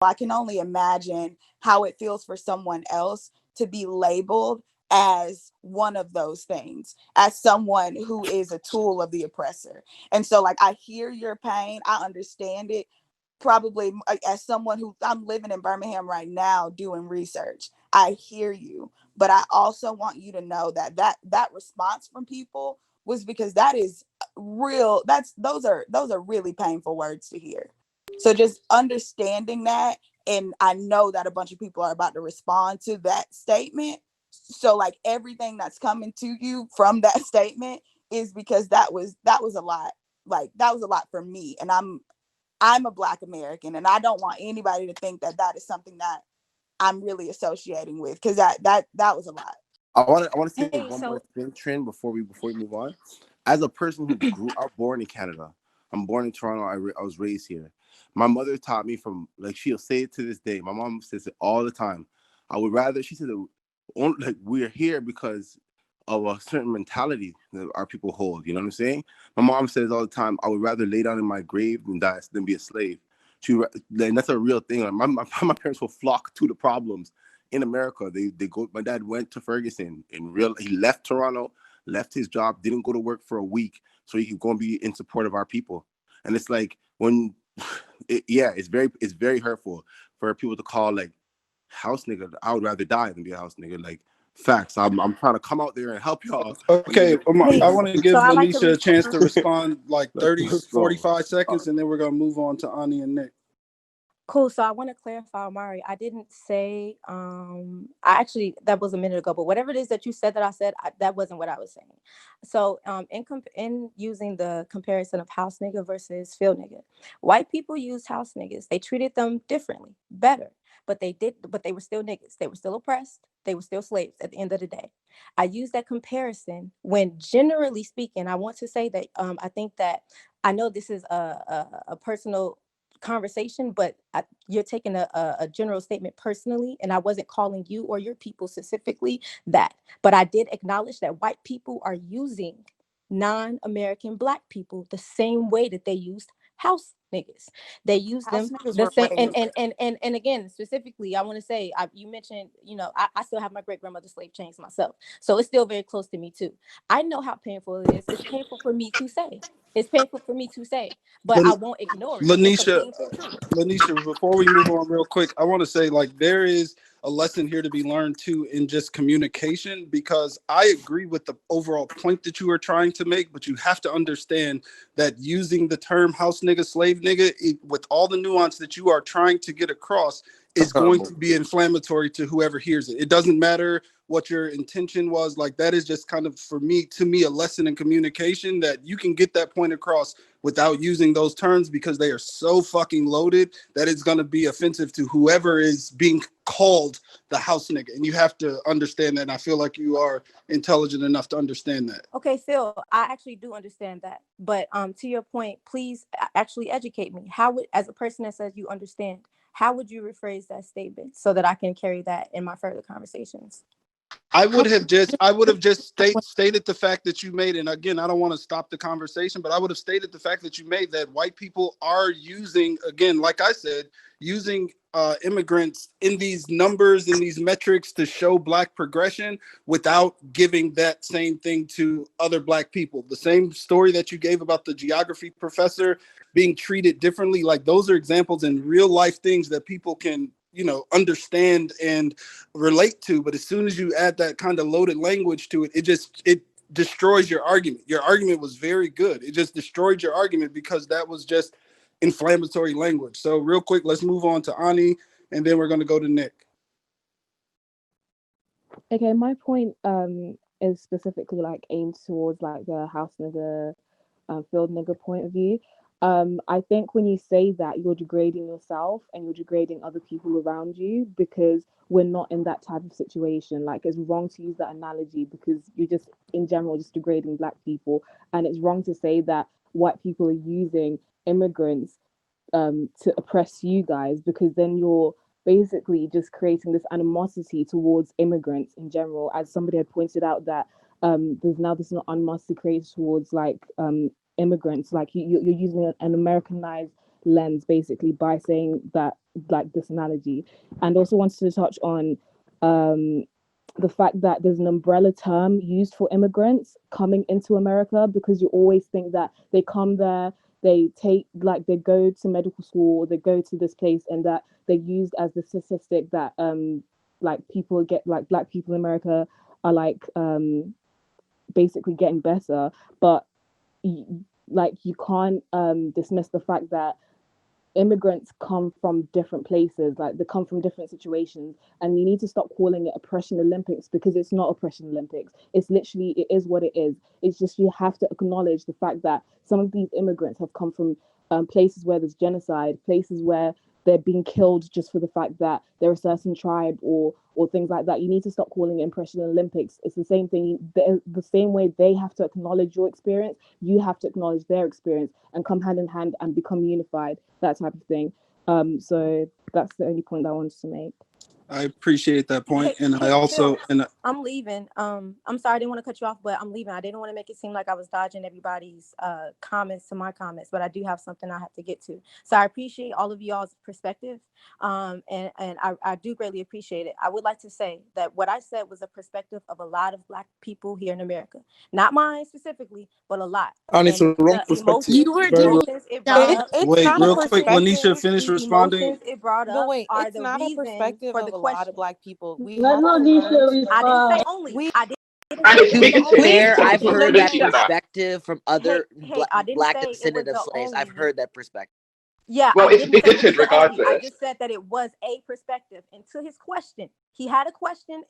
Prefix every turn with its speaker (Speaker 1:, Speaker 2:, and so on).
Speaker 1: I can only imagine how it feels for someone else to be labeled as one of those things, as someone who is a tool of the oppressor. And so, like, I hear your pain, I understand it. Probably as someone who, I'm living in Birmingham right now doing research, I hear you, but I also want you to know that that response from people was because that is real. Those are really painful words to hear. So just understanding that, and I know that a bunch of people are about to respond to that statement. So like everything that's coming to you from that statement is because that was a lot. Like that was a lot for me, and I'm a Black American, and I don't want anybody to think that that is something that I'm really associating with, because that was a lot.
Speaker 2: I want to say
Speaker 3: Hey,
Speaker 2: one more
Speaker 3: so
Speaker 2: thing, Trin, before we move on. As a person who grew up born in Canada, I'm born in Toronto. I was raised here. My mother taught me from, like, she'll say it to this day. My mom says it all the time. I would rather, she said, like, we're here because of a certain mentality that our people hold. You know what I'm saying? My mom says all the time, I would rather lay down in my grave than die than be a slave. And that's a real thing. Like, my parents will flock to the problems in America. They go. My dad went to Ferguson in real. He left Toronto, left his job, didn't go to work for a week, so he could go and be in support of our people. And it's like when, it's very hurtful for people to call, like, house nigga. I would rather die than be a house nigga. Like, facts. I'm trying to come out there and help y'all. And
Speaker 4: Okay, I
Speaker 3: hey,
Speaker 4: want to give
Speaker 3: so I like to
Speaker 4: Lanisha a chance
Speaker 3: respond.
Speaker 4: to respond, like thirty,
Speaker 2: let's
Speaker 4: forty
Speaker 2: go.
Speaker 4: five seconds, and then we're going to move on to Ani and Nick.
Speaker 3: Cool. So I want to clarify, Mari. I didn't say I actually, that was a minute ago, but whatever it is that you said that I said, that wasn't what I was saying. So in using the comparison of house nigga versus field nigga, white people used house niggas. They treated them differently, better. But they were still niggas. They were still oppressed. They were still slaves at the end of the day. I use that comparison when, generally speaking, I want to say that I think that I know this is a personal conversation, but you're taking a general statement personally, and I wasn't calling you or your people specifically that, but I did acknowledge that white people are using non-American Black people the same way that they used house niggas. They use
Speaker 1: House
Speaker 3: them
Speaker 1: niggas
Speaker 3: the
Speaker 1: were
Speaker 3: same,
Speaker 1: raised.
Speaker 3: and again, specifically, I want to say, you mentioned, I still have my great grandmother's slave chains myself, so it's still very close to me too. I know how painful it is. It's painful for me to say. It's painful for me to say, but I
Speaker 4: Lan-
Speaker 3: won't ignore it. It's a
Speaker 4: Lanisha,
Speaker 3: painful truth.
Speaker 4: Lanisha, before we move on real quick, I want to say, like, there is a lesson here to be learned too in just communication, because I agree with the overall point that you are trying to make, but you have to understand that using the term house nigga, slave nigga, with all the nuance that you are trying to get across, is going to be inflammatory to whoever hears it. It doesn't matter what your intention was. Like, that is just kind of, for me, to me, a lesson in communication, that you can get that point across without using those terms, because they are so fucking loaded that it's going to be offensive to whoever is being called the house nigga. And you have to understand that. And I feel like you are intelligent enough to understand that.
Speaker 3: Okay, Phil, I actually do understand that. But to your point, please actually educate me. How would, as a person that says you understand, how would you rephrase that statement so that I can carry that in my further conversations?
Speaker 4: I would have just stated the fact that you made, and again, I don't want to stop the conversation, but I would have stated the fact that you made, that white people are using, again, like I said, using immigrants in these numbers, in these metrics, to show Black progression without giving that same thing to other Black people. The same story that you gave about the geography professor being treated differently, like, those are examples in real life things that people can, understand and relate to. But as soon as you add that kind of loaded language to it, it destroys your argument. Your argument was very good. It just destroyed your argument because that was just inflammatory language. So real quick, let's move on to Ani, and then we're going to go to Nick.
Speaker 5: Okay, my point is specifically like aimed towards like the house nigga, field nigga point of view. I think when you say that, you're degrading yourself and you're degrading other people around you, because we're not in that type of situation. Like, it's wrong to use that analogy because you're just in general just degrading Black people, and it's wrong to say that white people are using immigrants to oppress you guys, because then you're basically just creating this animosity towards immigrants in general. As somebody had pointed out, that there's now this animosity created towards like immigrants. Like, you're using an Americanized lens basically by saying that like this analogy. And also wanted to touch on um the fact that there's an umbrella term used for immigrants coming into America, because you always think that they come there, they take, like, they go to medical school, or they go to this place, and that they're used as the statistic that like people get, like black people in America are like basically getting better. But like you can't dismiss the fact that immigrants come from different places, like they come from different situations, and you need to stop calling it oppression Olympics, because it's not oppression Olympics. It's literally, it is what it is. It's just, you have to acknowledge the fact that some of these immigrants have come from places where there's genocide, places where they're being killed just for the fact that they're a certain tribe, or things like that. You need to stop calling it oppression Olympics. It's the same thing. The same way they have to acknowledge your experience, you have to acknowledge their experience, and come hand in hand and become unified, that type of thing. So that's the only point that I wanted to make.
Speaker 4: I appreciate that point,
Speaker 3: Hey,
Speaker 4: and I
Speaker 3: hey,
Speaker 4: also
Speaker 3: Phil,
Speaker 4: and
Speaker 3: I'm leaving. I'm sorry, I didn't want to cut you off, but I'm leaving. I didn't want to make it seem like I was dodging everybody's comments to my comments, but I do have something I have to get to. So I appreciate all of y'all's perspective, and I do greatly appreciate it. I would like to say that what I said was a perspective of a lot of Black people here in America, not mine specifically, but a lot.
Speaker 4: and it's
Speaker 3: And
Speaker 4: a wrong
Speaker 3: the
Speaker 4: perspective.
Speaker 1: You
Speaker 3: emotions,
Speaker 1: were
Speaker 3: the
Speaker 4: Very
Speaker 1: giving
Speaker 4: wrong.
Speaker 3: emotions it brought
Speaker 1: John.
Speaker 3: up,
Speaker 6: It's
Speaker 4: Wait,
Speaker 6: not a
Speaker 4: real quick, Lanisha,
Speaker 6: perspective.
Speaker 4: finish
Speaker 3: the
Speaker 4: responding.
Speaker 3: emotions it brought
Speaker 6: No,
Speaker 3: up
Speaker 6: wait,
Speaker 3: are
Speaker 6: it's
Speaker 3: the
Speaker 6: not a
Speaker 3: reason
Speaker 6: perspective
Speaker 3: for
Speaker 6: of
Speaker 3: the
Speaker 6: a lot of
Speaker 3: question.
Speaker 6: Black people. We
Speaker 7: Let
Speaker 6: have to learn
Speaker 7: Monisha
Speaker 6: to
Speaker 3: I didn't say
Speaker 7: respond.
Speaker 3: only.
Speaker 6: we
Speaker 3: I didn't
Speaker 8: And
Speaker 3: say it was the
Speaker 8: to be
Speaker 3: only
Speaker 6: wait,
Speaker 8: fair,
Speaker 3: reason.
Speaker 8: I've
Speaker 6: let
Speaker 8: heard
Speaker 6: me
Speaker 8: that
Speaker 6: finish.
Speaker 8: perspective from
Speaker 3: Hey,
Speaker 8: other
Speaker 3: hey, I didn't
Speaker 8: black
Speaker 3: say it was
Speaker 8: descendant of
Speaker 3: the
Speaker 8: slaves. I've
Speaker 3: only.
Speaker 8: heard that perspective.
Speaker 3: Yeah,
Speaker 7: Well,
Speaker 3: I
Speaker 7: it's
Speaker 3: didn't say it was
Speaker 7: bigoted
Speaker 3: the only. I
Speaker 7: regardless.
Speaker 3: just said that it was a perspective. And to his question, he had a question